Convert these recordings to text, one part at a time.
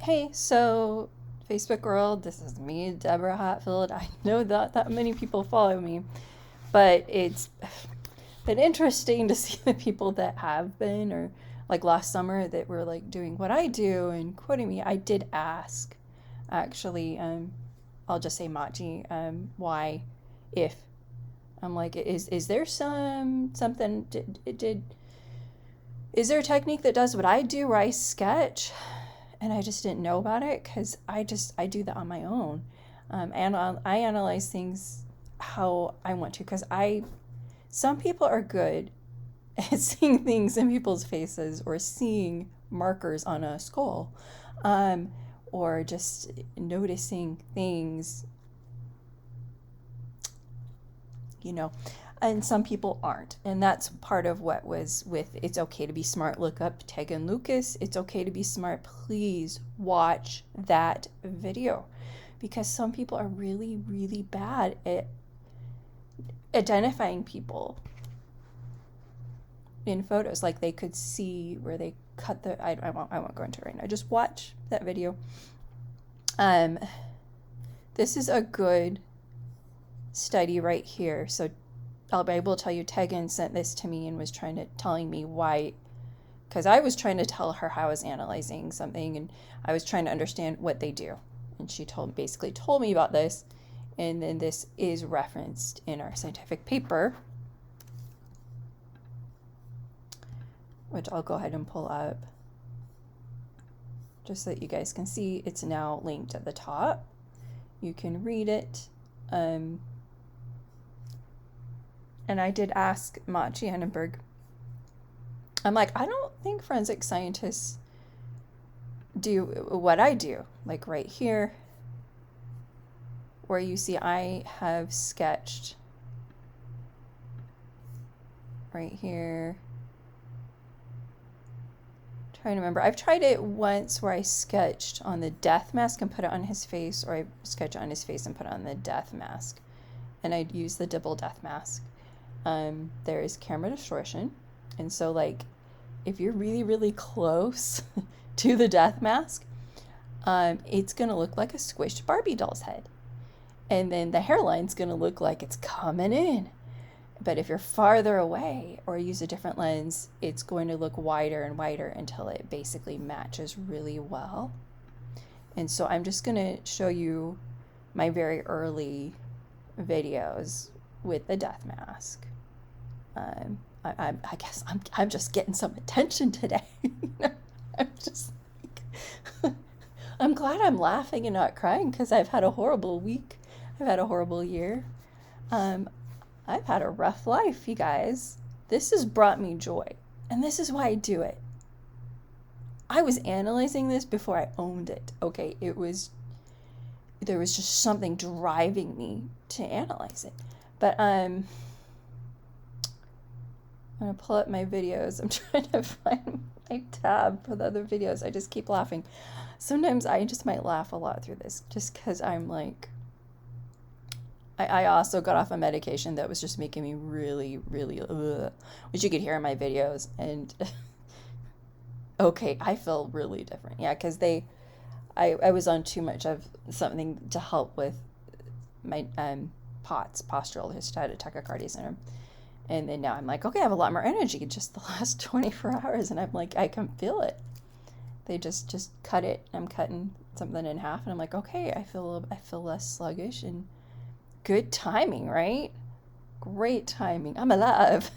Hey, so Facebook world, this is me, Deborah Hatfield. I know that many people follow me, but it's been interesting to see the people that have been, or like last summer that were like doing what I do and quoting me. I did ask, actually, I'll just say Machi, why, if. I'm like, is there something, is there a technique that does what I do where I sketch? And I just didn't know about it because I do that on my own. And I analyze things how I want to because some people are good at seeing things in people's faces or seeing markers on a skull, or just noticing things, you know. And some people aren't. And that's part of what was with It's Okay to Be Smart. Look up Tegan Lucas. It's Okay to Be Smart. Please watch that video because some people are really, really bad at identifying people in photos. Like they could see where they cut I won't go into it right now. Just watch that video. This is a good study right here. So I'll be able to tell you Tegan sent this to me and was telling me why, because I was trying to tell her how I was analyzing something and I was trying to understand what they do. And she basically told me about this. And then this is referenced in our scientific paper, which I'll go ahead and pull up just so that you guys can see. It's now linked at the top. You can read it. And I did ask Machi Annenberg, I'm like, I don't think forensic scientists do what I do. Like right here, where you see I have sketched right here. Trying to remember. I've tried it once where I sketched on the death mask and put it on his face, or I sketched on his face and put it on the death mask. And I'd use the double death mask. There is camera distortion. And so like, if you're really, really close to the death mask, it's going to look like a squished Barbie doll's head. And then the hairline's going to look like it's coming in. But if you're farther away or use a different lens, it's going to look wider and wider until it basically matches really well. And so I'm just going to show you my very early videos with the death mask. I guess I'm just getting some attention today. I'm just like, I'm glad I'm laughing and not crying because I've had a horrible week. I've had a horrible year. I've had a rough life, you guys. This has brought me joy, and this is why I do it. I was analyzing this before I owned it. Okay, there was just something driving me to analyze it. But I'm gonna pull up my videos. I'm trying to find my tab for the other videos. I just keep laughing. Sometimes I just might laugh a lot through this just because I'm like, I also got off a medication that was just making me really, really, which you could hear in my videos. And okay, I feel really different. Yeah, because I was on too much of something to help with my POTS, postural hysterectomy tachycardia syndrome. And then now I'm like, okay, I have a lot more energy just the last 24 hours. And I'm like, I can feel it. They just cut it. I'm cutting something in half. And I'm like, okay, I feel less sluggish and good timing, right? Great timing. I'm alive.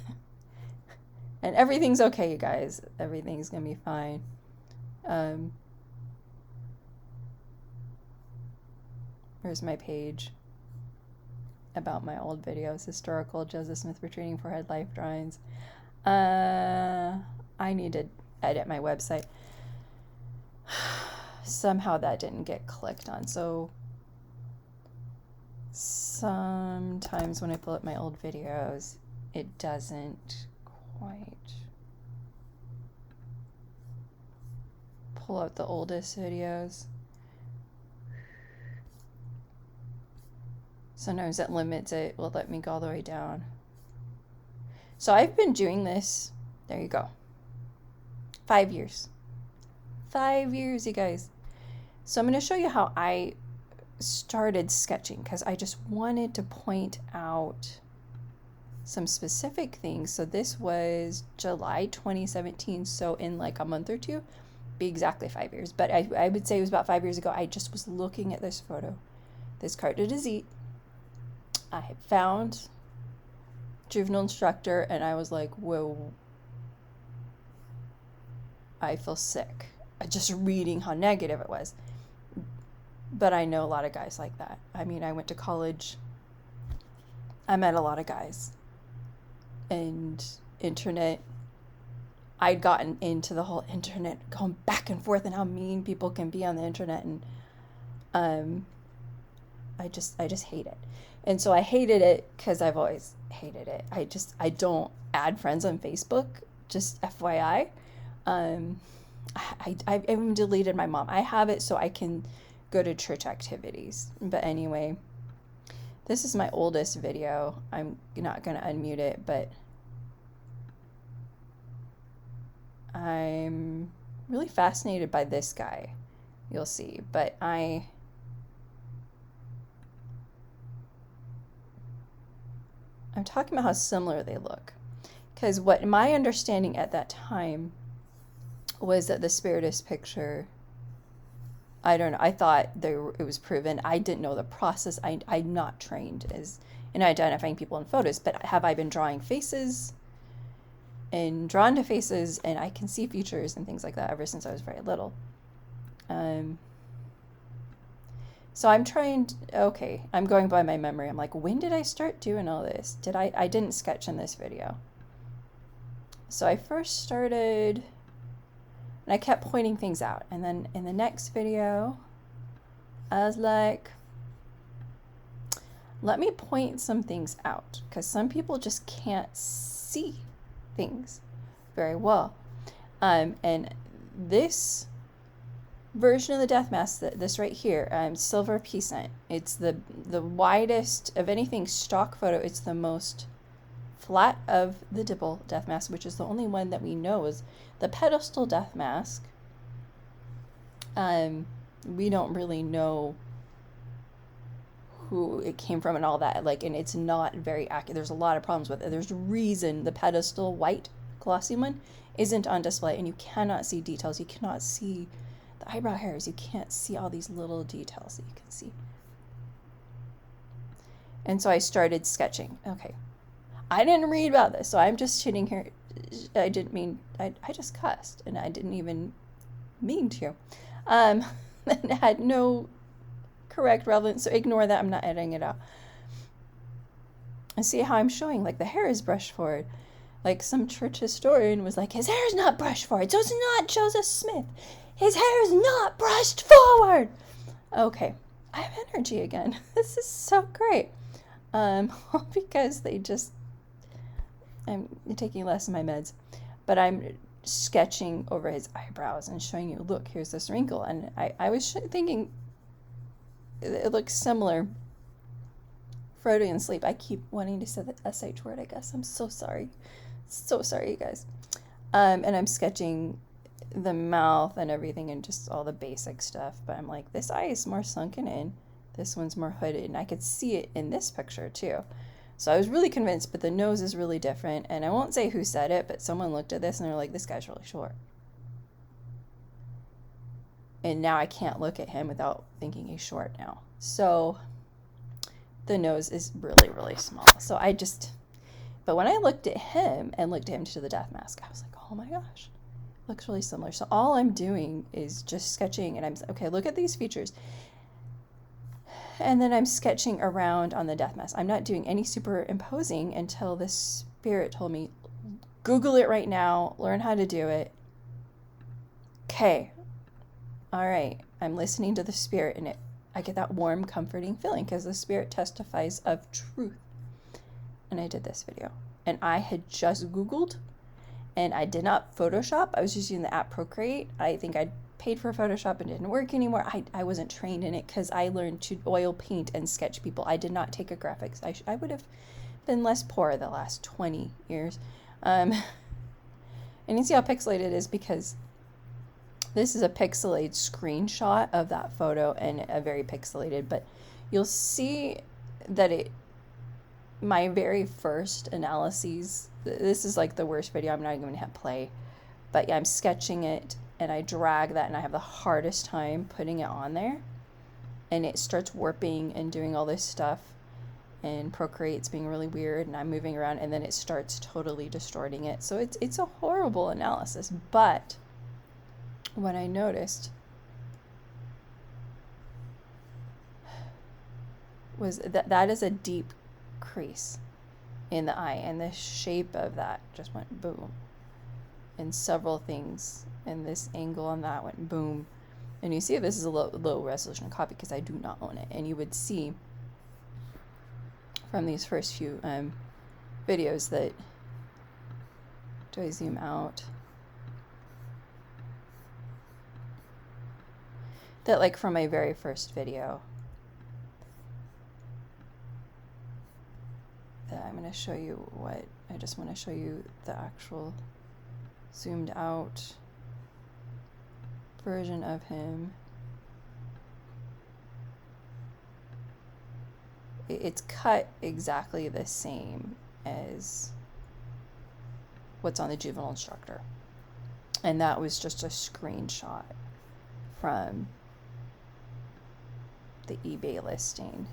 And everything's okay, you guys. Everything's going to be fine. Here's my page about my old videos, historical Joseph Smith retreating forehead life drawings. I need to edit my website. Somehow that didn't get clicked on. So sometimes when I pull up my old videos, it doesn't quite pull out the oldest videos. Sometimes it limits it, will let me go all the way down. So I've been doing this, there you go, 5 years. 5 years, you guys. So I'm going to show you how I started sketching, because I just wanted to point out some specific things. So this was July 2017, so in like a month or two, be exactly 5 years, but I would say it was about 5 years ago. I just was looking at this photo, this carte de visite. I had found juvenile instructor, and I was like, whoa, I feel sick just reading how negative it was. But I know a lot of guys like that. I mean, I went to college, I met a lot of guys, and internet, I'd gotten into the whole internet, going back and forth, and how mean people can be on the internet, and I just hate it. And so I hated it because I've always hated it. I don't add friends on Facebook, just FYI. I've even deleted my mom. I have it so I can go to church activities. But anyway, this is my oldest video. I'm not going to unmute it, but I'm really fascinated by this guy. You'll see. But I'm talking about how similar they look. Because what my understanding at that time was that the Spiritist picture, I don't know, I thought it was proven. I didn't know the process. I'm not trained in identifying people in photos, but have I been drawing faces and drawn to faces, and I can see features and things like that ever since I was very little. So I'm trying okay, I'm going by my memory. I'm like, when did I start doing all this? I didn't sketch in this video. So I first started, and I kept pointing things out. And then in the next video, I was like, let me point some things out, because some people just can't see things very well. And this version of the death mask, this right here, silver peasant, it's the widest of anything stock photo. It's the most flat of the dipple death mask, which is the only one that we know is the pedestal death mask. We don't really know who it came from and all that, like, and it's not very accurate. There's a lot of problems with it. There's a reason the pedestal white glossy one isn't on display, and you cannot see details. You cannot see the eyebrow hairs. You can't see all these little details that you can see. And so I started sketching. Okay, I didn't read about this, so I'm just sitting here. I didn't mean, I just cussed, and I didn't even mean to. And had no correct relevance, so ignore that. I'm not editing it out. And see how I'm showing, like, the hair is brushed forward. Like, some church historian was like, his hair is not brushed forward, so it's not Joseph Smith. His hair is not brushed forward. Okay, I have energy again. This is so great. Because I'm taking less of my meds, but I'm sketching over his eyebrows and showing you, look, here's this wrinkle. And I was thinking it looks similar. Freudian sleep. I keep wanting to say the SH word, I guess. I'm so sorry. So sorry, you guys. And I'm sketching the mouth and everything and just all the basic stuff. But I'm like, this eye is more sunken in. This one's more hooded. And I could see it in this picture too. So I was really convinced, but the nose is really different. And I won't say who said it, but someone looked at this and they're like, this guy's really short. And now I can't look at him without thinking he's short now. So the nose is really, really small. So but when I looked at him and looked at him to the death mask, I was like, oh my gosh, looks really similar. So all I'm doing is just sketching, and okay, look at these features. And then I'm sketching around on the death mask. I'm not doing any superimposing until the spirit told me, Google it right now, learn how to do it. Okay. All right. I'm listening to the spirit, and I get that warm, comforting feeling because the spirit testifies of truth. And I did this video. And I had just Googled, and I did not Photoshop. I was just using the app Procreate. I think I paid for Photoshop and didn't work anymore. I wasn't trained in it because I learned to oil paint and sketch people. I did not take a graphics. I would have been less poor the last 20 years. And you see how pixelated it is because This is a pixelated screenshot of that photo, and a very pixelated, but you'll see that my very first analyses, this is like the worst video, I'm not even going to hit play, but yeah, I'm sketching it and I drag that and I have the hardest time putting it on there, and it starts warping and doing all this stuff, and Procreate's being really weird, and I'm moving around, and then it starts totally distorting it. So it's a horrible analysis. But what I noticed was that is a deep crease in the eye, and the shape of that just went boom, and several things, and this angle on that went boom. And you see this is a low resolution copy because I do not own it, and you would see from these first few videos that, do I zoom out, that like from my very first video that I'm going to show you what, I just want to show you the actual zoomed out version of him. It's cut exactly the same as what's on the juvenile instructor, and that was just a screenshot from the eBay listing.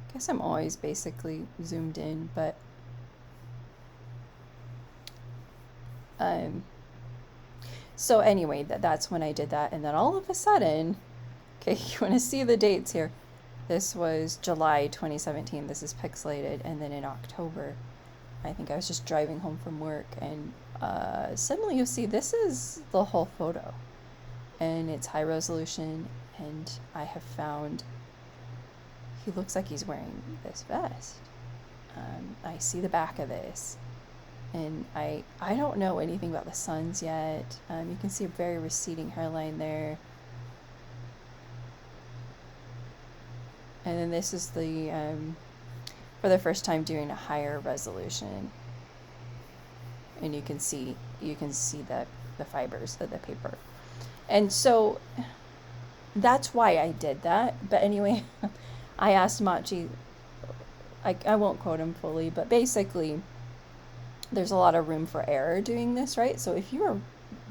I guess I'm always basically zoomed in, but so anyway, that's when I did that, and then all of a sudden, okay, you want to see the dates here. This was July 2017. This is pixelated, and then in October, I think I was just driving home from work, and suddenly you see this is the whole photo, and it's high resolution, and I have found he looks like he's wearing this vest. I see the back of this. And I don't know anything about the sons yet. You can see a very receding hairline there. And then this is the, for the first time doing a higher resolution. And you can see the fibers of the paper. And so that's why I did that. But anyway, I asked Machi, I won't quote him fully, but basically, there's a lot of room for error doing this, right? So if you're a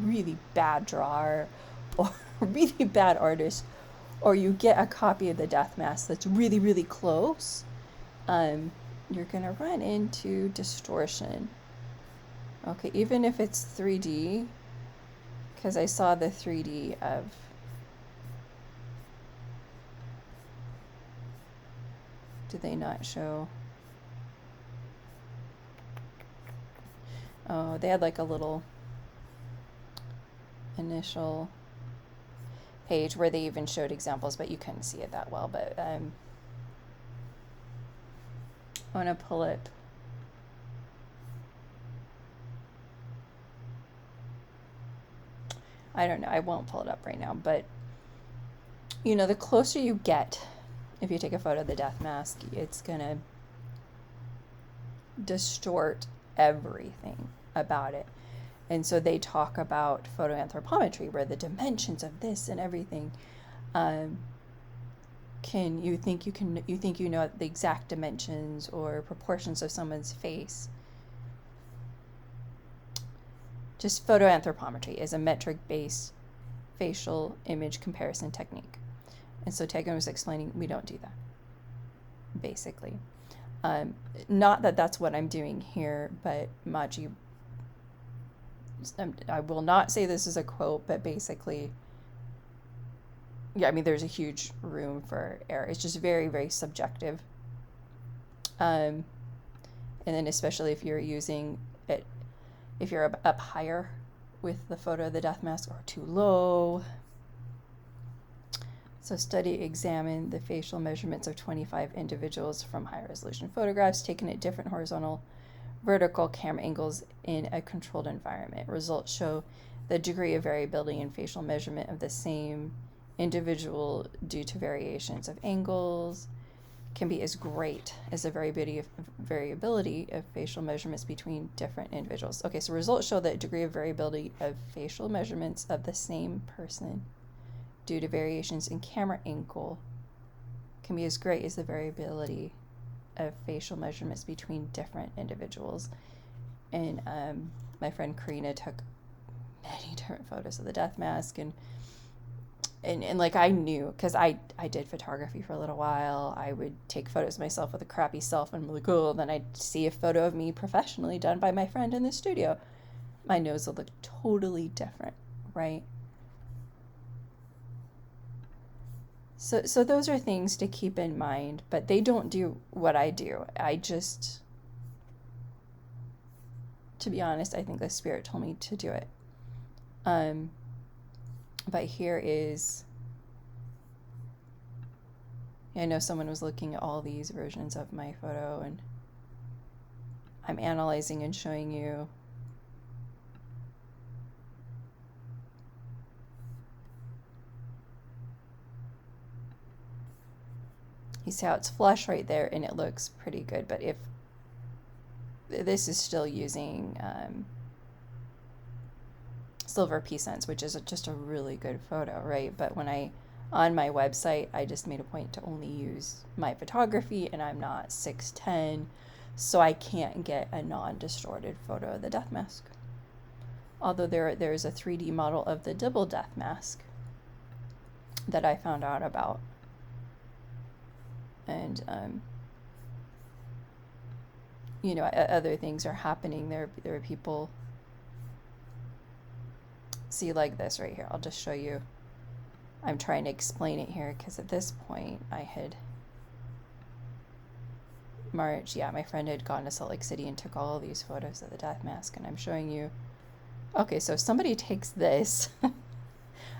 really bad drawer or a really bad artist, or you get a copy of the death mask that's really, really close, you're gonna run into distortion. Okay, even if it's 3D, because I saw the 3D of, did they not show? Oh, they had like a little initial page where they even showed examples, but you couldn't see it that well. But I want to pull it. I don't know. I won't pull it up right now, but you know, the closer you get, if you take a photo of the death mask, it's gonna distort everything about it. And so they talk about photoanthropometry, where the dimensions of this and everything, you think you know the exact dimensions or proportions of someone's face. Just photoanthropometry is a metric-based facial image comparison technique. And so Tegan was explaining we don't do that, basically. Not that that's what I'm doing here, but Machi, I will not say this is a quote, but basically, yeah, I mean, there's a huge room for error. It's just very, very subjective. And then especially if you're using it, if you're up higher with the photo of the death mask, or too low. So study examined the facial measurements of 25 individuals from high-resolution photographs taken at different horizontal, vertical camera angles in a controlled environment. Results show the degree of variability in facial measurement of the same individual due to variations of angles, can be as great as the variability of facial measurements between different individuals. Okay, so results show that degree of variability of facial measurements of the same person due to variations in camera angle can be as great as the variability of facial measurements between different individuals. And my friend Karina took many different photos of the death mask, and like I knew, because I did photography for a little while. I would take photos of myself with a crappy cell phone, really cool. Then I'd see a photo of me professionally done by my friend in the studio. My nose will look totally different, right? So those are things to keep in mind, but they don't do what I do. I just, to be honest, I think the Spirit told me to do it. But here is, I know someone was looking at all these versions of my photo, and I'm analyzing and showing you. You see how it's flush right there, and it looks pretty good. But if this is still using silver pea cents, which is just a really good photo, right? But when on my website, I just made a point to only use my photography, and I'm not 6'10", so I can't get a non-distorted photo of the death mask. Although there's a 3D model of the double death mask that I found out about. And, you know, other things are happening. There are people, see, like this right here. I'll just show you. I'm trying to explain it here because at this point I had March, yeah, my friend had gone to Salt Lake City and took all of these photos of the death mask, and I'm showing you. Okay, so somebody takes this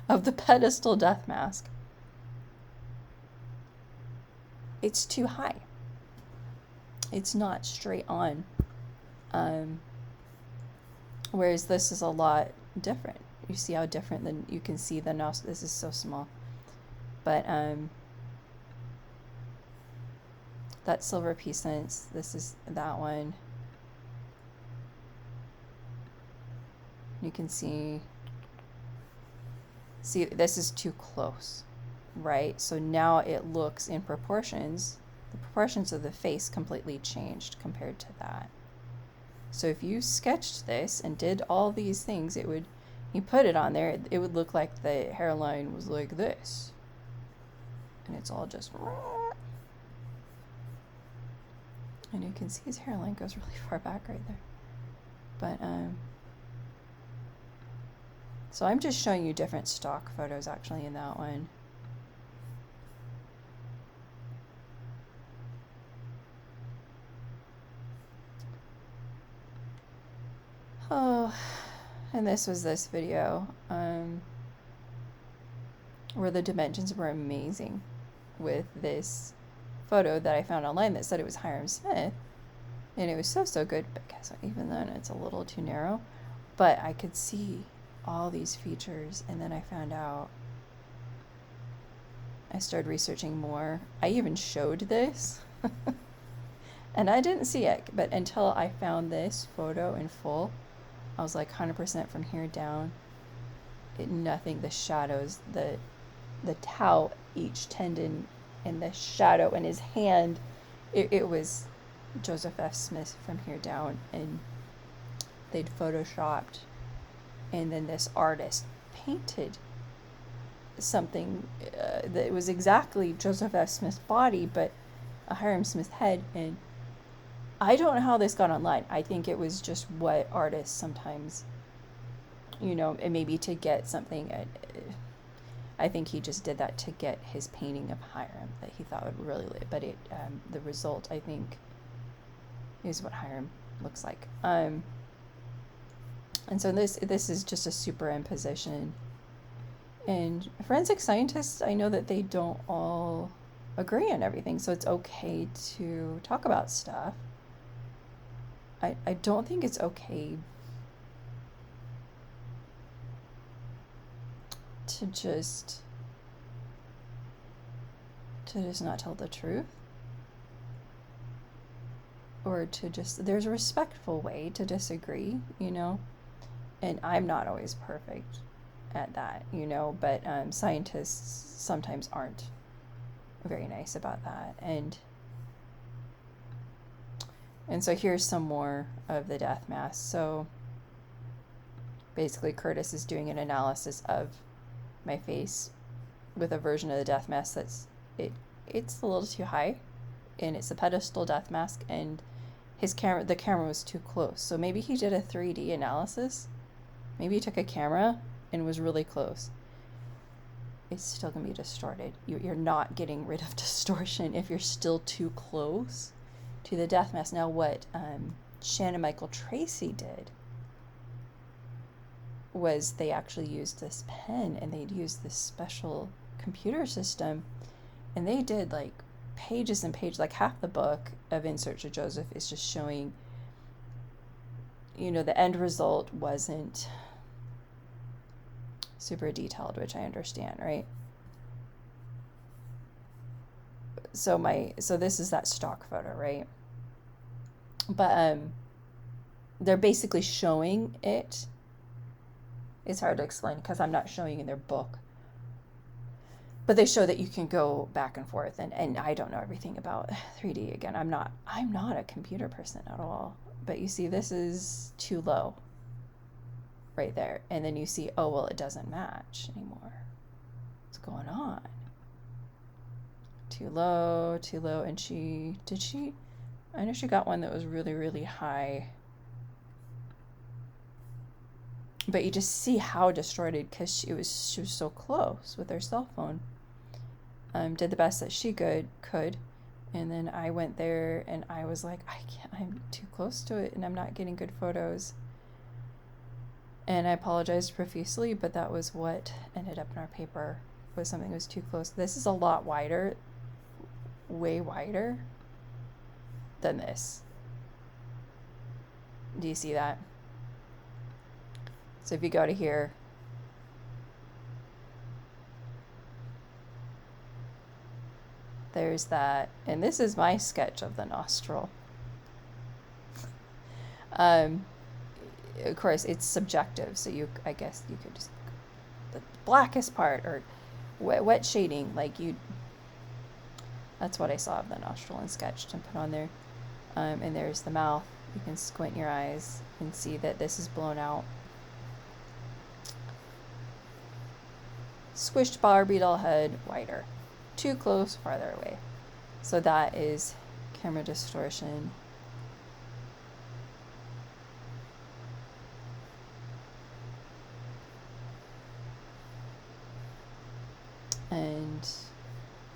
of the pedestal death mask. It's too high. It's not straight on. Whereas this is a lot different. You see how different, then you can see the nostril. This is so small. But that's silver pea cents. This is that one. You can see this is too close, right? So now it looks in proportions, the proportions of the face completely changed compared to that. So if you sketched this and did all these things, it would, you put it on there, it would look like the hairline was like this. And it's all just, and you can see his hairline goes really far back right there. But so I'm just showing you different stock photos actually in that one. Oh, and this was this video where the dimensions were amazing with this photo that I found online that said it was Hiram Smith, and it was so good, because even then it's a little too narrow, but I could see all these features. And then I found out, I started researching more. I even showed this and I didn't see it, but until I found this photo in full, I was like 100% from here down. Nothing, the shadows, the tau, each tendon, and the shadow in his hand, it was Joseph F. Smith from here down, and they'd photoshopped, and then this artist painted something that was exactly Joseph F. Smith's body, but a Hiram Smith head. And I don't know how this got online. I think it was just what artists sometimes, you know, and maybe to get something. I think he just did that to get his painting of Hiram that he thought would really live. But the result, I think, is what Hiram looks like. And so this is just a superimposition. And forensic scientists, I know that they don't all agree on everything, so it's okay to talk about stuff. I don't think it's okay to just not tell the truth. or to just, there's a respectful way to disagree, you know, and I'm not always perfect at that, you know, but scientists sometimes aren't very nice about that. And so here's some more of the death mask. So basically Curtis is doing an analysis of my face with a version of the death mask that's it's a little too high, and it's a pedestal death mask, and the camera was too close. So maybe he did a 3D analysis. Maybe he took a camera and was really close. It's still gonna be distorted. You're not getting rid of distortion if you're still too close to the death mask. Now what Shannon Michael Tracy did was they actually used this pen, and they'd used this special computer system, and they did like pages and pages, like half the book of In Search of Joseph is just showing, you know, the end result wasn't super detailed, which I understand, right? So this is that stock photo, right? But they're basically showing it. It's hard to explain because I'm not showing in their book. But they show that you can go back and forth, and I don't know everything about 3D. Again, I'm not a computer person at all. But you see, this is too low right there. And then you see, oh, well, it doesn't match anymore. What's going on? Too low. And I know she got one that was really, really high. But you just see how distorted, because she was so close with her cell phone. Did the best that she could, and then I went there and I was like, I'm too close to it and I'm not getting good photos. And I apologized profusely, but that was what ended up in our paper, was something that was too close. This is a lot wider, way wider than this. Do you see that? So if you go to here, there's that, and this is my sketch of the nostril. Of course, it's subjective, so I guess you could just, the blackest part, or wet shading, that's what I saw of the nostril and sketched and put on there. And there's the mouth. You can squint your eyes and see that this is blown out. Squished Barbie doll head, wider. Too close, farther away. So that is camera distortion.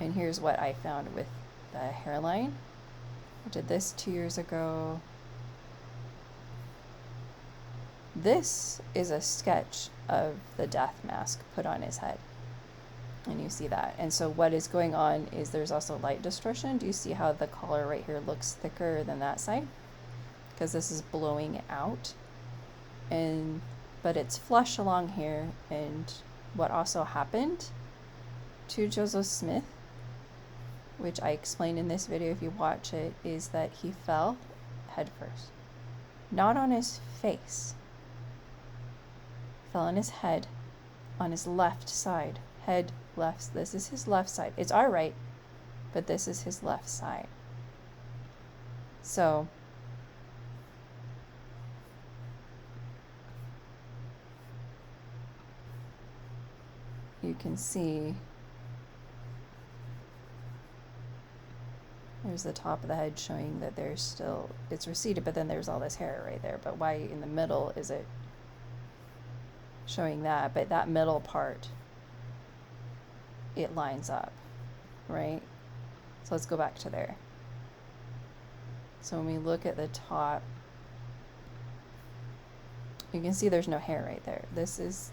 And here's what I found with the hairline. I did this 2 years ago. This is a sketch of the death mask put on his head. And you see that. And so what is going on is there's also light distortion. Do you see how the collar right here looks thicker than that side? Because this is blowing out. But it's flush along here. And what also happened to Joseph Smith, which I explained in this video if you watch it, is that he fell head first. Not on his face. Fell on his head, on his left side. Head, left. This is his left side. It's our right, but this is his left side. So you can see there's the top of the head showing that there's still, it's receded, but then there's all this hair right there. But why in the middle is it showing that? But that middle part, it lines up, right? So let's go back to there. So when we look at the top, you can see there's no hair right there. This is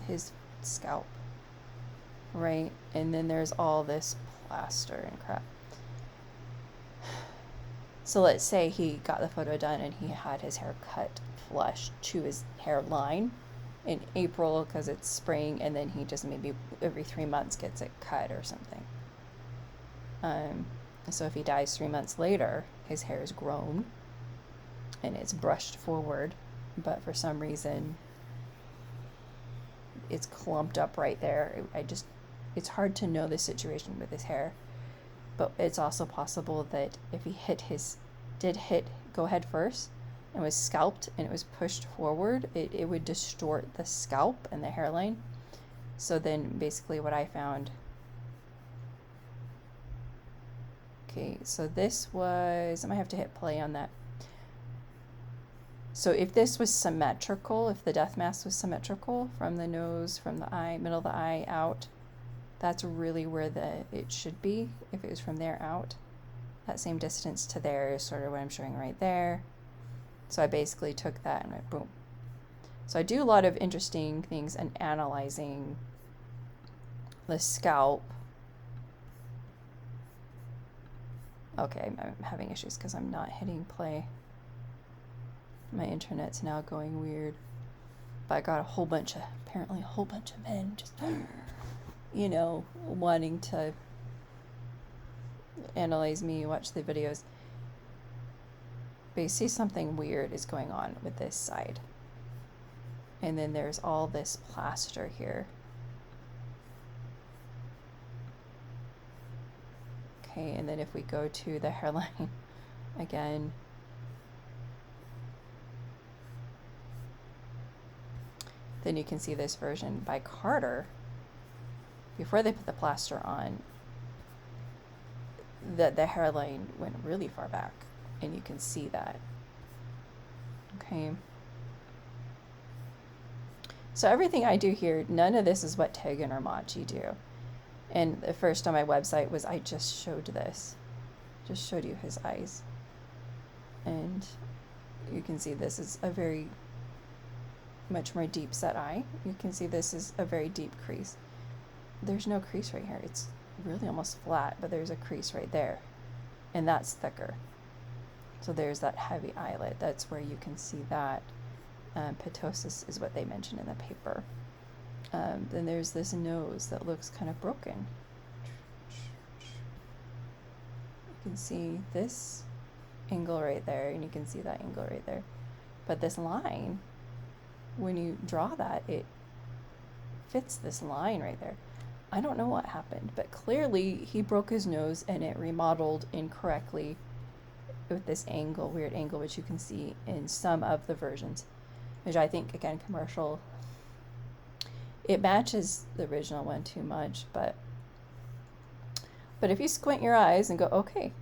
his scalp, right? And then there's all this plaster and crap. So let's say he got the photo done and he had his hair cut flush to his hairline in April because it's spring, and then he just maybe every 3 months gets it cut or something. So if he dies 3 months later, his hair is grown and it's brushed forward, but for some reason it's clumped up right there. It's hard to know the situation with his hair, but it's also possible that if he did hit go head first and was scalped and it was pushed forward, it would distort the scalp and the hairline. So then basically what I found, okay, so this was, I might have to hit play on that. So if this was symmetrical, if the death mask was symmetrical from the nose, from the eye, middle of the eye out, that's really where it should be. If it was from there out, that same distance to there is sort of what I'm showing right there. So I basically took that and went boom. So I do a lot of interesting things and analyzing the scalp. Okay, I'm having issues because I'm not hitting play. My internet's now going weird. But I got apparently a whole bunch of men just, you know, wanting to analyze me, watch the videos. But you see something weird is going on with this side. And then there's all this plaster here. Okay, and then if we go to the hairline again, then you can see this version by Carter. Before they put the plaster on, that the hairline went really far back, and you can see that. Okay. So everything I do here, none of this is what Tegan or Machi do. And the first on my website was I just showed this. Just showed you his eyes. And you can see this is a very much more deep set eye. You can see this is a very deep crease. There's no crease right here. It's really almost flat, but there's a crease right there. And that's thicker. So there's that heavy eyelid. That's where you can see that. Ptosis is what they mention in the paper. Then there's this nose that looks kind of broken. You can see this angle right there, and you can see that angle right there. But this line, when you draw that, it fits this line right there. I don't know what happened, but clearly he broke his nose and it remodeled incorrectly with this angle, weird angle, which you can see in some of the versions, which I think, again, commercial, it matches the original one too much, but if you squint your eyes and go, okay,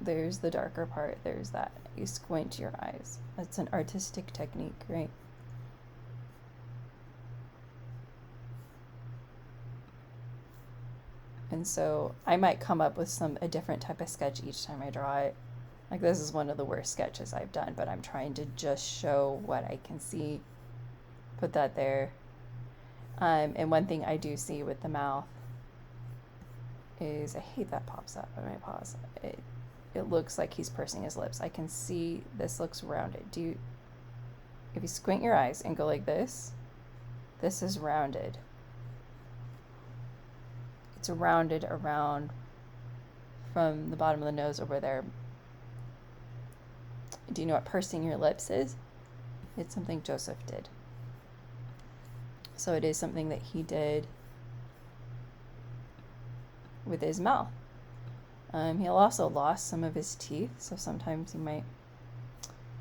there's the darker part, there's that. You squint your eyes. That's an artistic technique, right? And so I might come up with a different type of sketch each time I draw it. Like this is one of the worst sketches I've done, but I'm trying to just show what I can see. Put that there. And one thing I do see with the mouth is, I hate that pops up. Let me pause. It looks like he's pursing his lips. I can see this looks rounded. If you squint your eyes and go like this is rounded. It's rounded around from the bottom of the nose over there. Do you know what pursing your lips is? It's something Joseph did. So it is something that he did with his mouth. He also lost some of his teeth, so sometimes he might,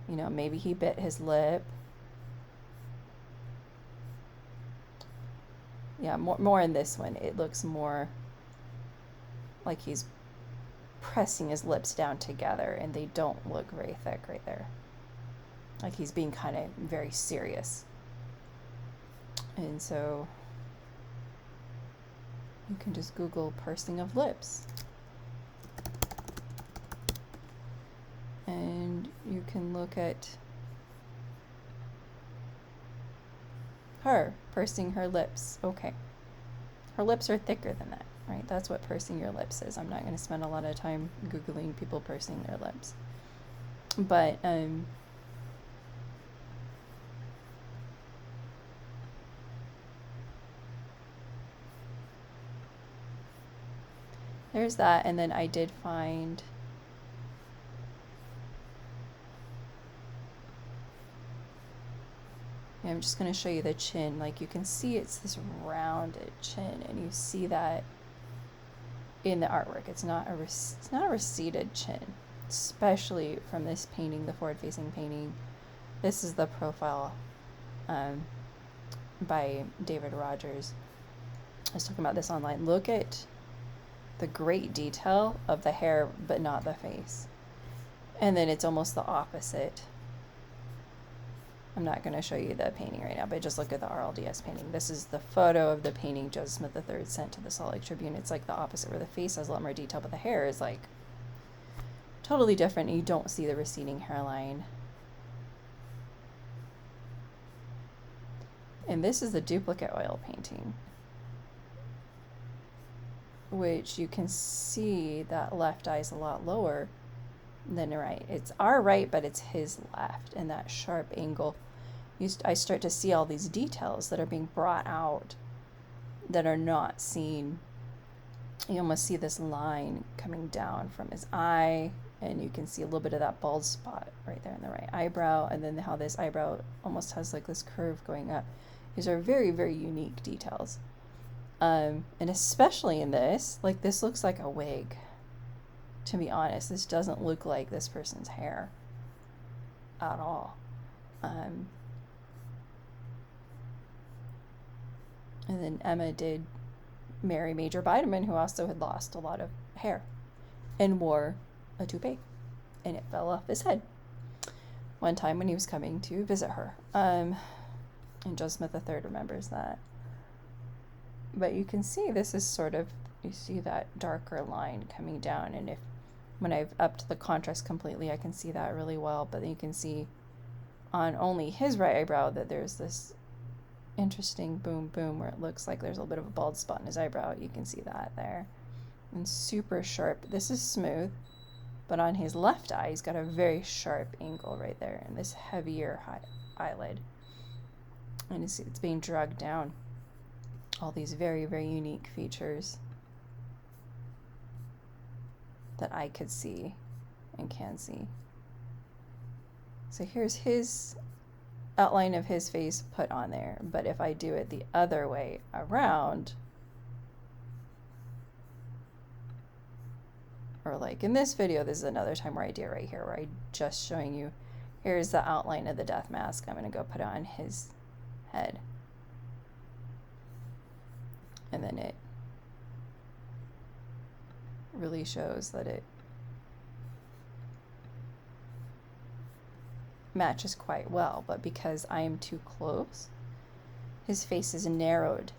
maybe he bit his lip. Yeah, more in this one. It looks more like he's pressing his lips down together, and they don't look very thick right there. Like he's being kind of very serious. And so you can just Google pursing of lips. And you can look at her pursing her lips. Okay. Her lips are thicker than that, right? That's what pursing your lips is. I'm not going to spend a lot of time Googling people pursing their lips. But, there's that. And then I did find Okay, I'm just going to show you the chin. Like you can see it's this rounded chin, and you see that in the artwork. It's not a receded chin, especially from this painting, the forward-facing painting. This is the profile by David Rogers. I was talking about this online. Look at the great detail of the hair, but not the face. And then it's almost the opposite. I'm not going to show you the painting right now, but just look at the RLDS painting. This is the photo of the painting Joseph Smith III sent to the Salt Lake Tribune. It's like the opposite, where the face has a lot more detail, but the hair is like totally different. You don't see the receding hairline. And this is the duplicate oil painting, which you can see that left eye is a lot lower than the right. It's our right, but it's his left, and that sharp angle. I start to see all these details that are being brought out that are not seen. You almost see this line coming down from his eye, and you can see a little bit of that bald spot right there in the right eyebrow, and then how this eyebrow almost has like this curve going up. These are very, very unique details. And especially in this, like this looks like a wig. To be honest, this doesn't look like this person's hair at all. And then Emma did marry Major Bideman, who also had lost a lot of hair and wore a toupee, and it fell off his head one time when he was coming to visit her. And Joseph Smith III remembers that. But you can see this is sort of, you see that darker line coming down, and when I've upped the contrast completely, I can see that really well. But then you can see on only his right eyebrow that there's this interesting boom boom where it looks like there's a little bit of a bald spot in his eyebrow. You can see that there. And super sharp. This is smooth, but on his left eye, he's got a very sharp angle right there, and this heavier eyelid. And it's being dragged down. All these very, very unique features that I could see and can see. So here's his outline of his face put on there, but if I do it the other way around, or like in this video, this is another time where I do it right here, where I'm just showing you, here's the outline of the death mask. I'm going to go put it on his head. And then it really shows that it matches quite well, but because I am too close, his face is narrowed.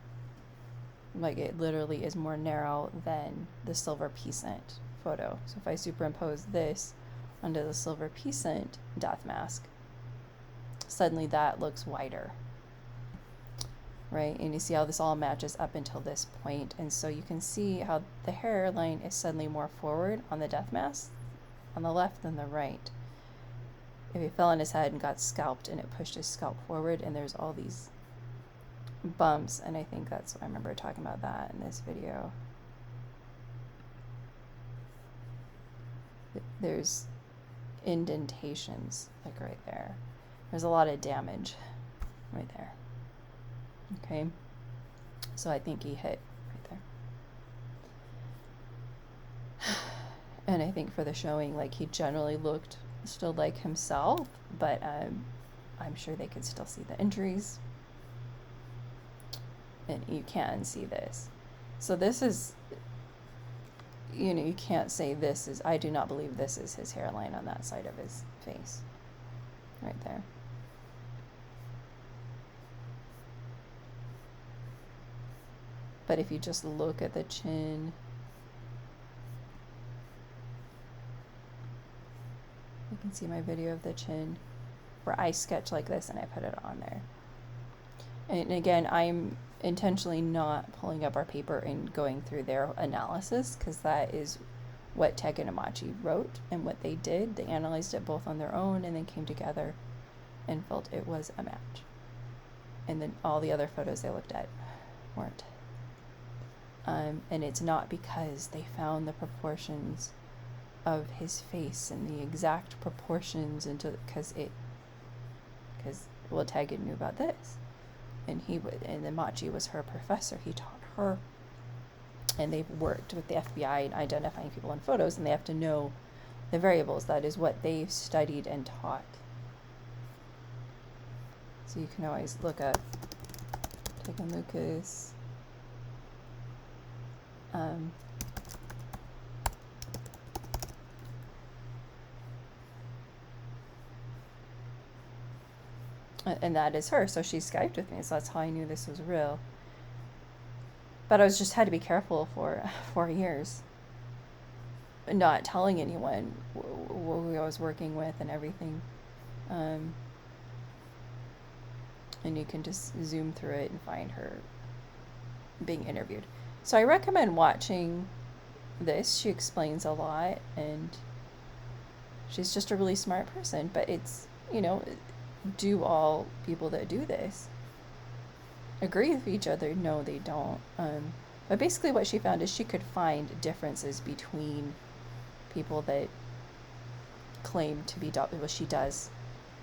Like it literally is more narrow than the silver peasant photo. So if I superimpose this onto the silver peasant death mask, suddenly that looks wider. Right? And you see how this all matches up until this point. And so you can see how the hairline is suddenly more forward on the death mask on the left than the right. If he fell on his head and got scalped, and it pushed his scalp forward, and there's all these bumps, and I think that's what I remember talking about that in this video. There's indentations, like right there. There's a lot of damage right there. Okay, so I think he hit right there. And I think for the showing, like he generally looked still like himself, but I'm sure they could still see the injuries. And you can see this. So this is, you know, you can't say this is, I do not believe this is his hairline on that side of his face. Right there. But if you just look at the chin, you can see my video of the chin where I sketch like this and I put it on there. And again, I'm intentionally not pulling up our paper and going through their analysis, because that is what Teg and Amachi wrote and what they did. They analyzed it both on their own and then came together and felt it was a match. And then all the other photos they looked at weren't. And it's not because they found the proportions of his face and the exact proportions into, because well, Tegan knew about this. And then Machi was her professor. He taught her. And they've worked with the FBI in identifying people in photos, and they have to know the variables. That is what they've studied and taught. So you can always look up Tegan Lucas. And that is her. So she Skyped with me, so that's how I knew this was real. But I was just had to be careful for 4 years, not telling anyone who I was working with and everything. And you can just zoom through it and find her being interviewed. So I recommend watching this. She explains a lot, and she's just a really smart person. But it's, do all people that do this agree with each other? No, they don't. But basically what she found is she could find differences between people that claim to be well, she does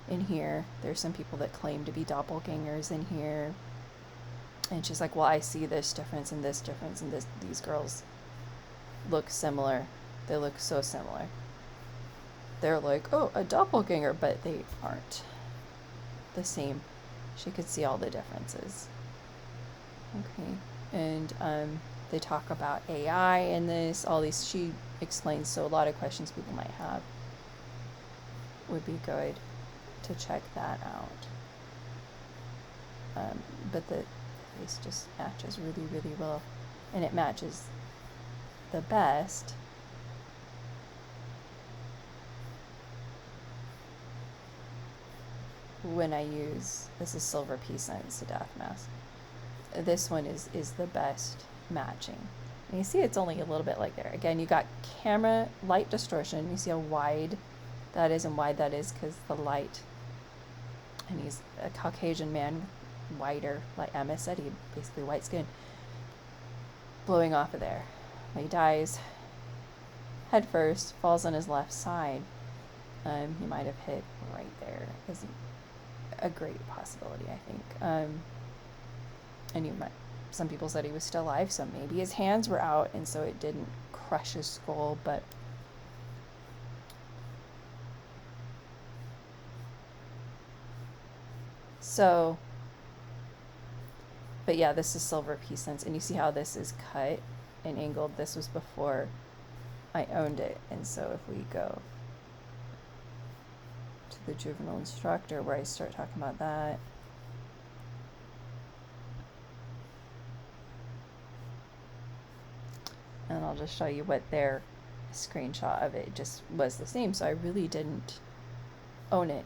in here. There's some people that claim to be doppelgangers in here. And she's like, well, I see this difference and this difference, and these girls look similar. They look so similar. They're like, oh, a doppelganger, but they aren't the same. She could see all the differences. Okay. And they talk about AI in this, all these, she explains, so a lot of questions people might have would be good to check that out. But the face just matches really, really well. And it matches the best when I use, this is Silver Peasants, the death mask. This one is the best matching. And you see it's only a little bit like there. Again, you got camera light distortion. You see how wide that is and wide that is because the light. And he's a Caucasian man, whiter, like Emma said, he basically white skin, blowing off of there. He dies head first, falls on his left side. He might have hit right there. Is a great possibility, I think. And some people said he was still alive, so maybe his hands were out and so it didn't crush his skull, but but yeah, this is Silver Peasants, and you see how this is cut and angled. This was before I owned it, and so if we go to the juvenile instructor where I start talking about that, and I'll just show you what their screenshot of it just was the same. So I really didn't own it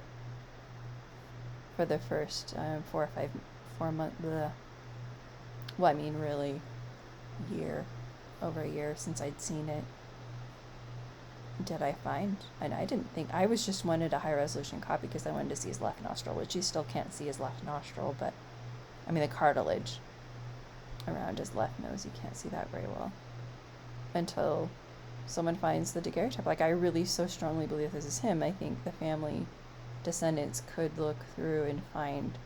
for the first 4 months. Well, I mean, really, over a year since I'd seen it. Did I find? And I didn't think, I was just wanted a high resolution copy because I wanted to see his left nostril, which you still can't see his left nostril, but I mean the cartilage around his left nose, you can't see that very well until someone finds the daguerreotype. Like, I really so strongly believe this is him. I think the family descendants could look through and find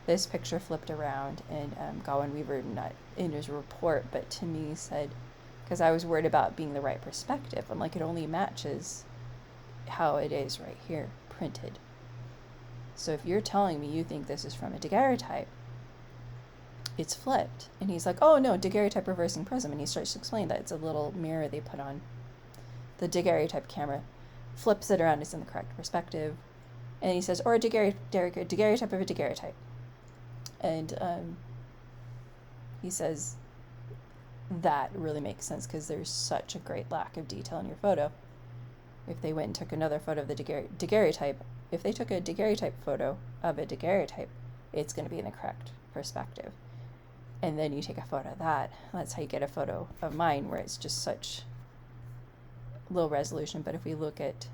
this picture flipped around, and Gawain Weaver, not in his report, but to me said, because I was worried about being the right perspective. I'm like, it only matches how it is right here, printed. So if you're telling me you think this is from a daguerreotype, it's flipped. And he's like, oh no, daguerreotype reversing prism. And he starts to explain that it's a little mirror they put on the daguerreotype camera, flips it around, it's in the correct perspective. And he says, or a daguerreotype of a daguerreotype. And he says that really makes sense because there's such a great lack of detail in your photo. If they went and took another photo of the daguerreotype, if they took a daguerreotype photo of a daguerreotype, it's going to be in the correct perspective. And then you take a photo of that. That's how you get a photo of mine where it's just such low resolution. But if we look at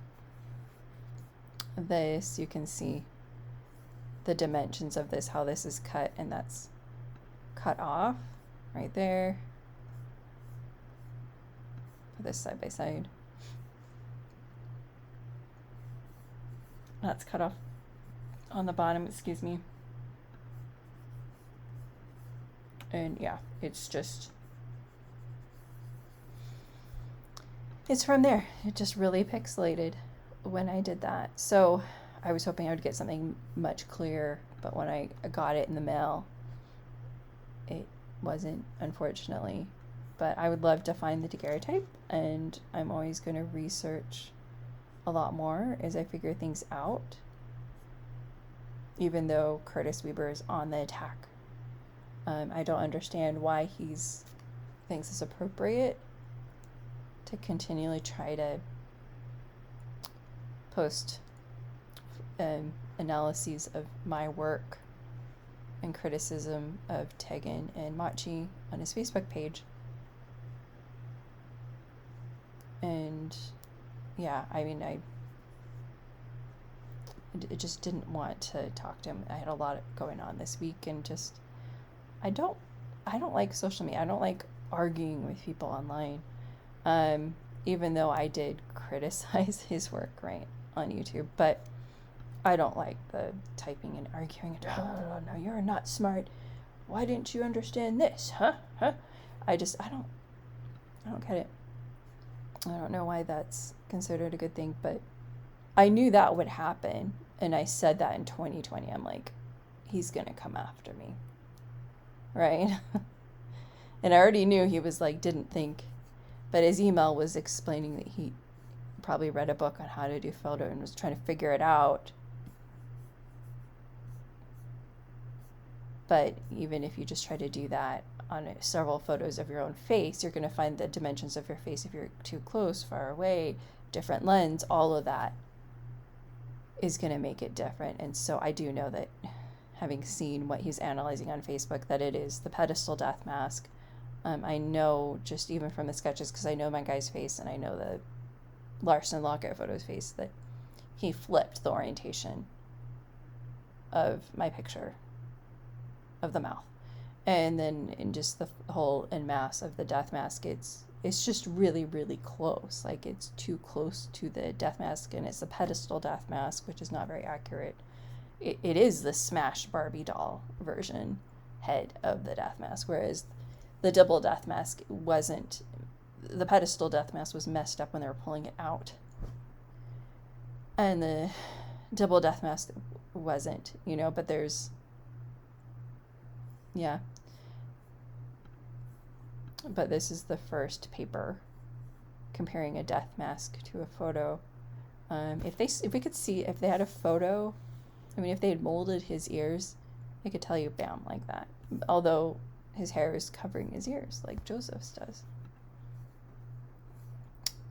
this, you can see the dimensions of this, how this is cut, and that's cut off right there. Put this side by side. That's cut off on the bottom, excuse me. And yeah, it's from there. It just really pixelated when I did that. So I was hoping I would get something much clearer, but when I got it in the mail, it wasn't, unfortunately. But I would love to find the daguerreotype, and I'm always going to research a lot more as I figure things out, even though Curtis Weber is on the attack. I don't understand why he's thinks it's appropriate to continually try to post analyses of my work and criticism of Tegan and Machi on his Facebook page. And yeah, I mean, I just didn't want to talk to him. I had a lot going on this week, and just I don't like social media. I don't like arguing with people online. Even though I did criticize his work right on YouTube, but I don't like the typing and arguing. Oh, no, you're not smart. Why didn't you understand this? Huh? I don't get it. I don't know why that's considered a good thing, but I knew that would happen, and I said that in 2020. I'm like, he's gonna come after me, right? And I already knew he was like, didn't think, but his email was explaining that he probably read a book on how to do photo and was trying to figure it out. But even if you just try to do that on several photos of your own face, you're going to find the dimensions of your face, if you're too close, far away, different lens, all of that is going to make it different. And so I do know that, having seen what he's analyzing on Facebook, that it is the pedestal death mask. I know just even from the sketches, because I know my guy's face and I know the Larson Lockett photo's face, that he flipped the orientation of my picture of the mouth. And then in just the whole en masse of the death mask, it's just really, really close. Like, it's too close to the death mask, and it's the pedestal death mask, which is not very accurate. It is the smashed Barbie doll version head of the death mask, whereas the double death mask wasn't. The pedestal death mask was messed up when they were pulling it out, and the double death mask wasn't, but there's, yeah. But this is the first paper comparing a death mask to a photo. If we could see, if they had a photo, I mean, if they had molded his ears, they could tell you, bam, like that. Although his hair is covering his ears, like Joseph's does.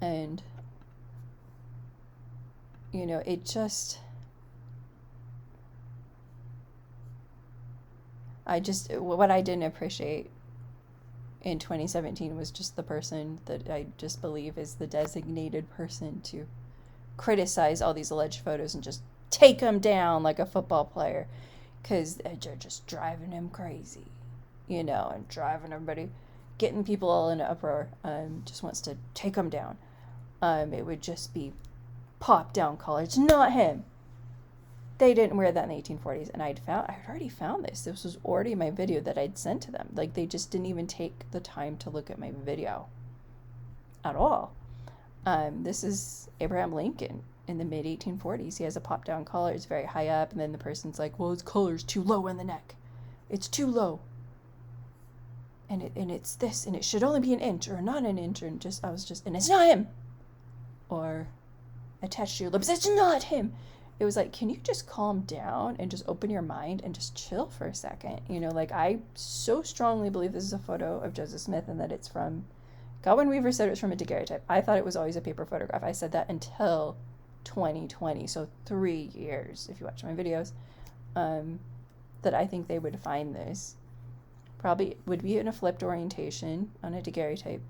And, it just, what I didn't appreciate in 2017 was just the person that I just believe is the designated person to criticize all these alleged photos and just take them down like a football player, because they're just driving him crazy, and driving everybody, getting people all in an uproar, just wants to take them down. It would just be pop down collar. It's not him. They didn't wear that in the 1840s, and I'd already found this. This was already my video that I'd sent to them. Like, they just didn't even take the time to look at my video at all. This is Abraham Lincoln in the mid-1840s. He has a pop-down collar. It's very high up, and then the person's like, well, his collar's too low in the neck. It's too low. And it's this, and it should only be an inch, or not an inch, and and it's not him. Or attached to your lips, it's not him. It was like, can you just calm down and just open your mind and just chill for a second? I so strongly believe this is a photo of Joseph Smith, and that it's from, Godwin Weaver said it was from a daguerreotype. I thought it was always a paper photograph. I said that until 2020, so 3 years, if you watch my videos, that I think they would find this. Probably would be in a flipped orientation on a daguerreotype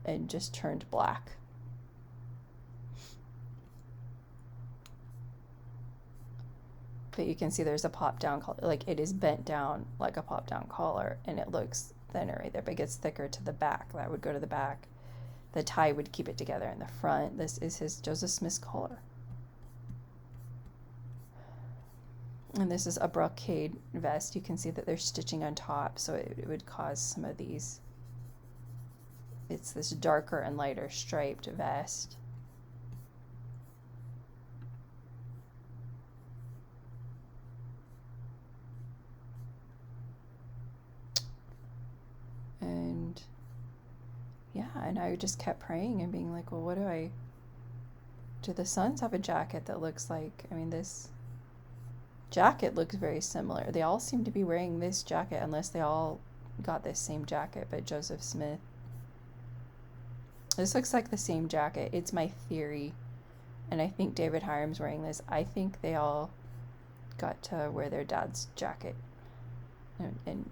and just turned black. But you can see there's a pop-down collar. Like, it is bent down like a pop-down collar, and it looks thinner right there, but it gets thicker to the back. That would go to the back. The tie would keep it together in the front. This is his Joseph Smith's collar. And this is a brocade vest. You can see that there's stitching on top, so it would cause some of these. It's this darker and lighter striped vest. And yeah, and I just kept praying and being like, well, what do the sons have a jacket that looks like, I mean, this jacket looks very similar. They all seem to be wearing this jacket, unless they all got this same jacket, but Joseph Smith. This looks like the same jacket. It's my theory. And I think David Hiram's wearing this. I think they all got to wear their dad's jacket and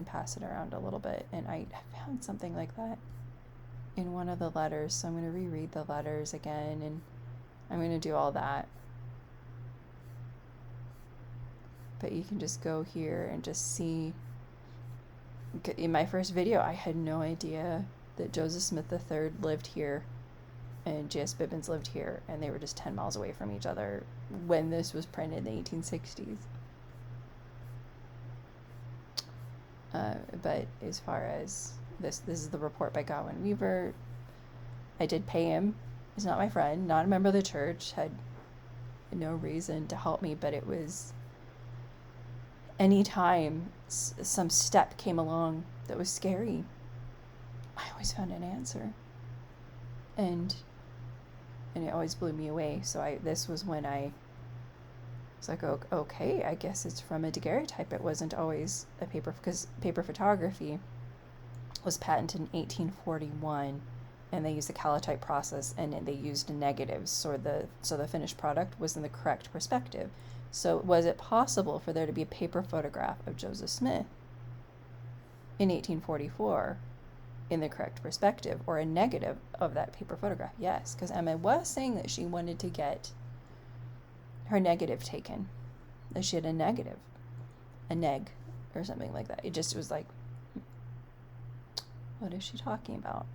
pass it around a little bit. And I found something like that in one of the letters. So I'm going to reread the letters again, and I'm going to do all that. But you can just go here and just see. In my first video, I had no idea that Joseph Smith III lived here and J.S. Bibbins lived here, and they were just 10 miles away from each other when this was printed in the 1860s. But as far as this is the report by Godwin Weaver. I did pay him. He's not my friend, not a member of the church, had no reason to help me, but it was anytime some step came along that was scary, I always found an answer. And it always blew me away. So this was when I was like, okay, I guess it's from a daguerreotype. It wasn't always a paper, because paper photography was patented in 1841, and they used the calotype process, and they used negatives, so the finished product was in the correct perspective. So was it possible for there to be a paper photograph of Joseph Smith in 1844 in the correct perspective, or a negative of that paper photograph? Yes, because Emma was saying that she wanted to get her negative taken, that she had a negative, a neg, or something like that. It just was like, what is she talking about,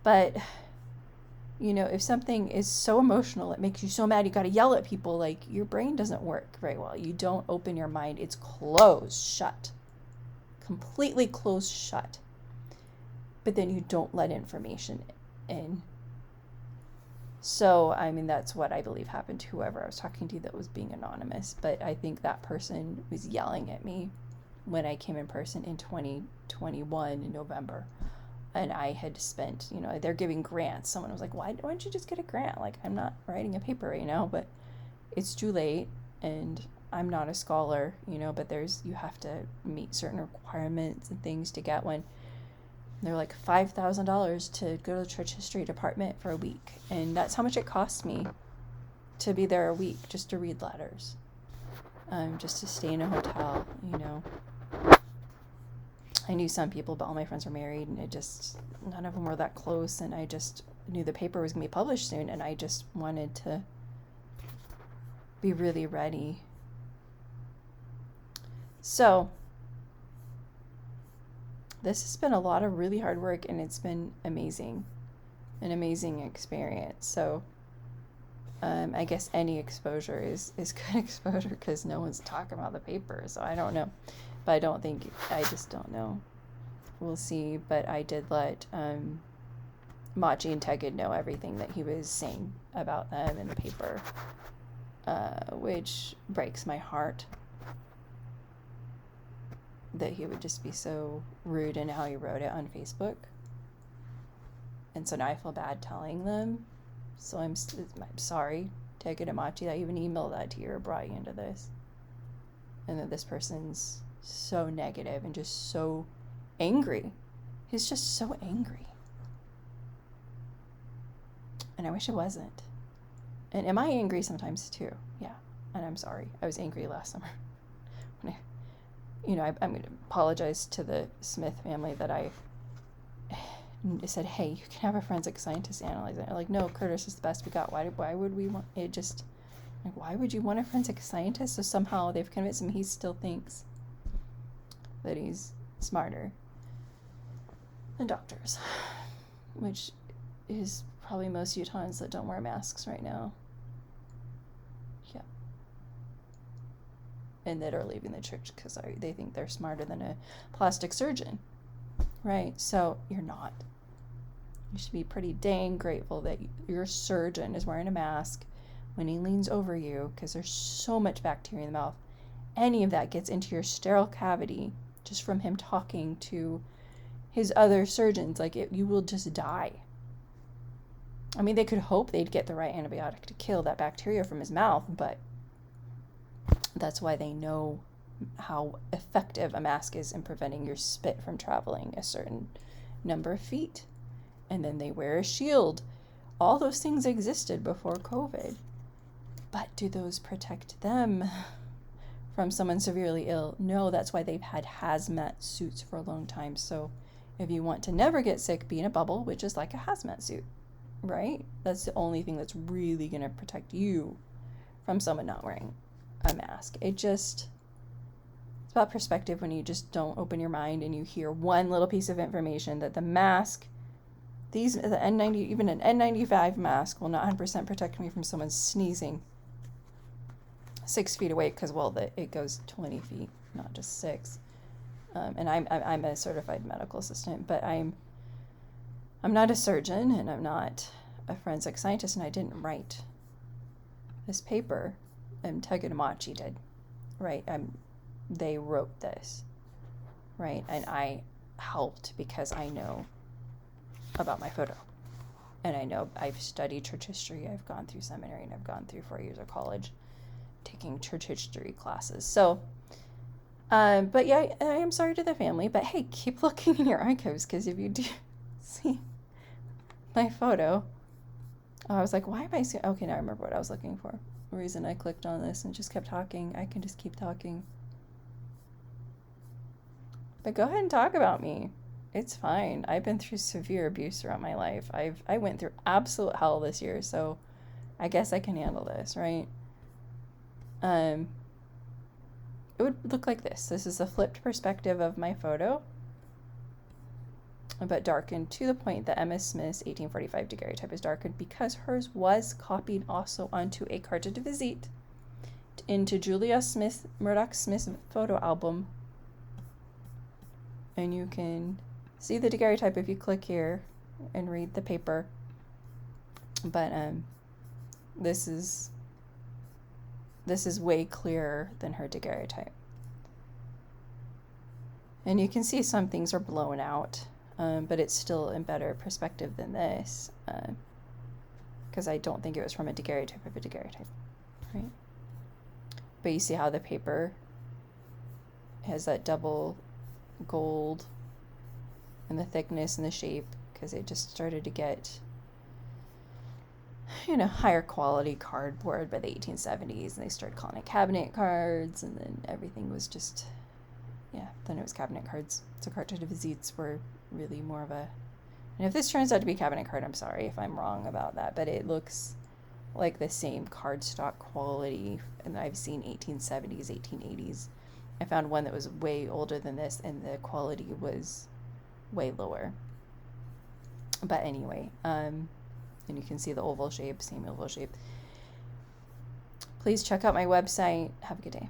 But, if something is so emotional, it makes you so mad, you got to yell at people, like, your brain doesn't work very well. You don't open your mind. It's closed shut. Completely closed shut. But then you don't let information in. So, that's what I believe happened to whoever I was talking to that was being anonymous. But I think that person was yelling at me when I came in person in 2021 in November. And I had spent, they're giving grants. Someone was like, why don't you just get a grant? Like, I'm not writing a paper right now, but it's too late. And I'm not a scholar, but you have to meet certain requirements and things to get one. They're like $5,000 to go to the church history department for a week. And that's how much it cost me to be there a week, just to read letters, just to stay in a hotel, I knew some people, but all my friends were married, and none of them were that close, and I just knew the paper was going to be published soon, and I just wanted to be really ready. So, this has been a lot of really hard work, and it's been amazing, an amazing experience. So, I guess any exposure is good exposure, because no one's talking about the paper, so I don't know. But I just don't know. We'll see. But I did let Machi and Tegid know everything that he was saying about them in the paper, which breaks my heart that he would just be so rude in how he wrote it on Facebook. And so now I feel bad telling them. So I'm sorry, Tegid and Machi, that I even emailed that to you or brought you into this. And that this person's so negative and just so angry. He's just so angry. And I wish it wasn't. And am I angry sometimes too? Yeah. And I'm sorry. I was angry last summer. When I'm going to apologize to the Smith family that I said, hey, you can have a forensic scientist analyze it. Like, no, Curtis is the best we got. Why would we want it? Just like, why would you want a forensic scientist? So somehow they've convinced him he still thinks that he's smarter than doctors, which is probably most Utahns that don't wear masks right now. Yeah. and that are leaving the church because they think they're smarter than a plastic surgeon, right? So you're not. You should be pretty dang grateful that your surgeon is wearing a mask when he leans over you, because there's so much bacteria in the mouth. Any of that gets into your sterile cavity just from him talking to his other surgeons. Like, you will just die. I mean, they could hope they'd get the right antibiotic to kill that bacteria from his mouth, but that's why they know how effective a mask is in preventing your spit from traveling a certain number of feet. And then they wear a shield. All those things existed before COVID. But do those protect them from someone severely ill? No, that's why they've had hazmat suits for a long time. So if you want to never get sick, be in a bubble, which is like a hazmat suit, right? That's the only thing that's really going to protect you from someone not wearing a mask. It's about perspective when you just don't open your mind and you hear one little piece of information that the mask, the N90, even an N95 mask will not 100% protect me from someone sneezing 6 feet away, because, well, it goes 20 feet, not just 6. And I'm a certified medical assistant, but I'm not a surgeon, and I'm not a forensic scientist, and I didn't write this paper. And Teganamachi did, right? They wrote this, right? And I helped because I know about my photo. And I know I've studied church history. I've gone through seminary, and I've gone through 4 years of college taking church history classes. So, but yeah, I am sorry to the family, but hey, keep looking in your archives, because if you do see my photo, I was like, why am I seeing? Okay, now I remember what I was looking for. The reason I clicked on this and just kept talking. I can just keep talking. But go ahead and talk about me. It's fine. I've been through severe abuse throughout my life. I went through absolute hell this year, so I guess I can handle this, right? It would look like this. This is a flipped perspective of my photo, but darkened to the point that Emma Smith's 1845 daguerreotype is darkened because hers was copied also onto a carte de visite into Julia Murdoch Smith's photo album. And you can see the daguerreotype if you click here and read the paper. But this is way clearer than her daguerreotype. And you can see some things are blown out, but it's still in better perspective than this, because I don't think it was from a daguerreotype of a daguerreotype, right? But you see how the paper has that double gold and the thickness and the shape, because it just started to get, higher quality cardboard by the 1870s, and they started calling it cabinet cards, and then everything was just, then it was cabinet cards. So carte de visites were really more of a, and if this turns out to be a cabinet card, I'm sorry if I'm wrong about that, but it looks like the same cardstock quality, and I've seen 1870s, 1880s. I found one that was way older than this, and the quality was way lower. But anyway, and you can see the oval shape, same oval shape. Please check out my website. Have a good day.